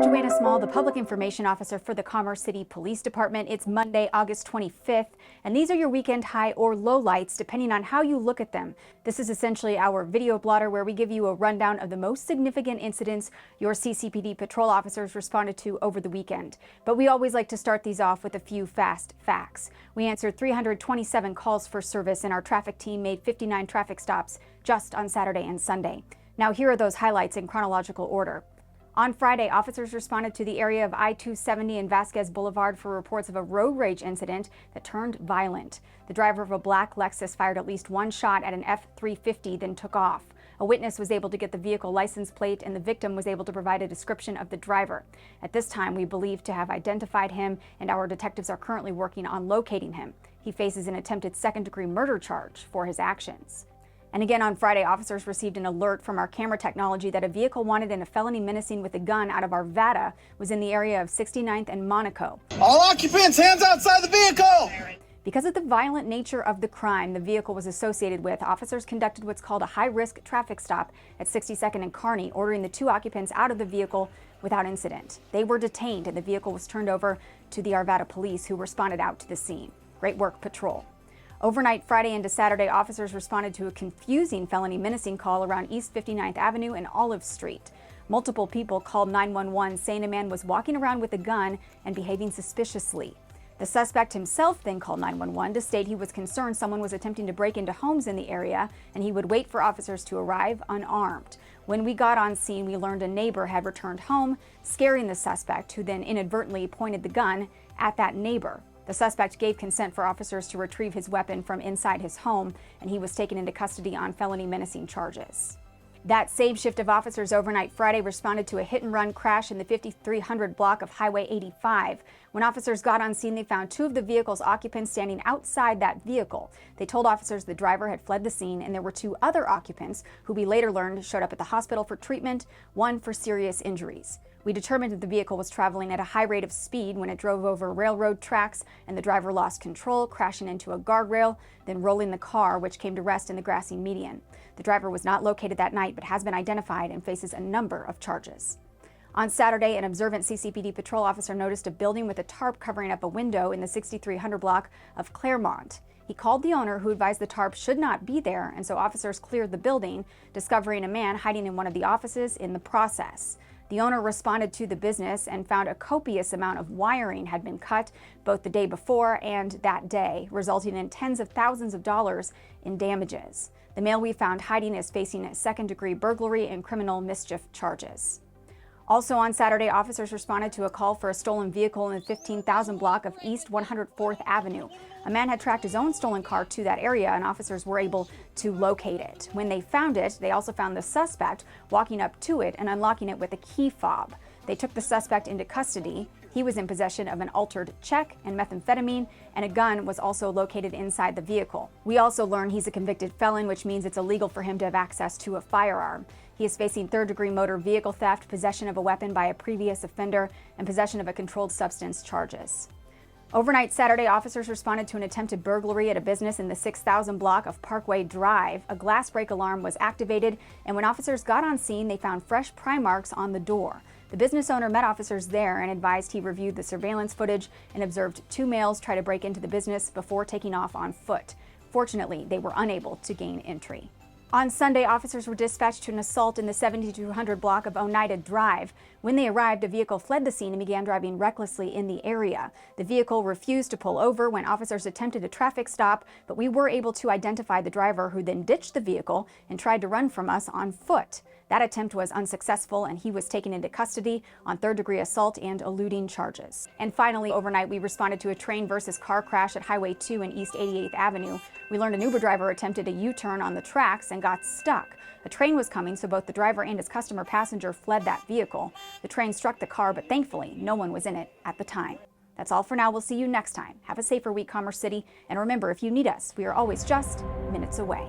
Joanna Small, the Public Information Officer for the Commerce City Police Department. It's Monday, August 25th, and these are your weekend high or low lights, depending on how you look at them. This is essentially our video blotter where we give you a rundown of the most significant incidents your CCPD patrol officers responded to over the weekend. But we always like to start these off with a few fast facts. We answered 327 calls for service, and our traffic team made 59 traffic stops just on Saturday and Sunday. Now here are those highlights in chronological order. On Friday, officers responded to the area of I-270 and Vasquez Boulevard for reports of a road rage incident that turned violent. The driver of a black Lexus fired at least one shot at an F-350, then took off. A witness was able to get the vehicle license plate, and the victim was able to provide a description of the driver. At this time, we believe to have identified him, and our detectives are currently working on locating him. He faces an attempted second-degree murder charge for his actions. And again on Friday, officers received an alert from our camera technology that a vehicle wanted in a felony menacing with a gun out of Arvada was in the area of 69th and Monaco. All occupants, hands outside the vehicle! Because of the violent nature of the crime the vehicle was associated with, officers conducted what's called a high-risk traffic stop at 62nd and Kearney, ordering the two occupants out of the vehicle without incident. They were detained, and the vehicle was turned over to the Arvada police, who responded out to the scene. Great work, patrol. Overnight Friday into Saturday, officers responded to a confusing felony menacing call around East 59th Avenue and Olive Street. Multiple people called 911 saying a man was walking around with a gun and behaving suspiciously. The suspect himself then called 911 to state he was concerned someone was attempting to break into homes in the area, and he would wait for officers to arrive unarmed. When we got on scene, we learned a neighbor had returned home, scaring the suspect, who then inadvertently pointed the gun at that neighbor. The suspect gave consent for officers to retrieve his weapon from inside his home, and he was taken into custody on felony menacing charges. That same shift of officers overnight Friday responded to a hit-and-run crash in the 5300 block of Highway 85. When officers got on scene, they found two of the vehicle's occupants standing outside that vehicle. They told officers the driver had fled the scene, and there were two other occupants who we later learned showed up at the hospital for treatment, one for serious injuries. We determined that the vehicle was traveling at a high rate of speed when it drove over railroad tracks, and the driver lost control, crashing into a guardrail, then rolling the car, which came to rest in the grassy median. The driver was not located that night, but has been identified and faces a number of charges. On Saturday, an observant CCPD patrol officer noticed a building with a tarp covering up a window in the 6300 block of Claremont. He called the owner, who advised the tarp should not be there, and so officers cleared the building, discovering a man hiding in one of the offices in the process. The owner responded to the business and found a copious amount of wiring had been cut both the day before and that day, resulting in tens of thousands of dollars in damages. The male we found hiding is facing second-degree burglary and criminal mischief charges. Also on Saturday, officers responded to a call for a stolen vehicle in the 15,000 block of East 104th Avenue. A man had tracked his own stolen car to that area, and officers were able to locate it. When they found it, they also found the suspect walking up to it and unlocking it with a key fob. They took the suspect into custody. He was in possession of an altered check and methamphetamine, and a gun was also located inside the vehicle. We also learned he's a convicted felon, which means it's illegal for him to have access to a firearm. He is facing third-degree motor vehicle theft, possession of a weapon by a previous offender, and possession of a controlled substance charges. Overnight Saturday, officers responded to an attempted burglary at a business in the 6000 block of Parkway Drive. A glass break alarm was activated, and when officers got on scene, they found fresh pry marks on the door. The business owner met officers there and advised he reviewed the surveillance footage and observed two males try to break into the business before taking off on foot. Fortunately, they were unable to gain entry. On Sunday, officers were dispatched to an assault in the 7200 block of Oneida Drive. When they arrived, a vehicle fled the scene and began driving recklessly in the area. The vehicle refused to pull over when officers attempted a traffic stop, but we were able to identify the driver, who then ditched the vehicle and tried to run from us on foot. That attempt was unsuccessful, and he was taken into custody on third-degree assault and eluding charges. And finally, overnight, we responded to a train versus car crash at Highway 2 and East 88th Avenue. We learned an Uber driver attempted a U-turn on the tracks and got stuck. A train was coming, so both the driver and his customer passenger fled that vehicle. The train struck the car, but thankfully, no one was in it at the time. That's all for now. We'll see you next time. Have a safer week, Commerce City. And remember, if you need us, we are always just minutes away.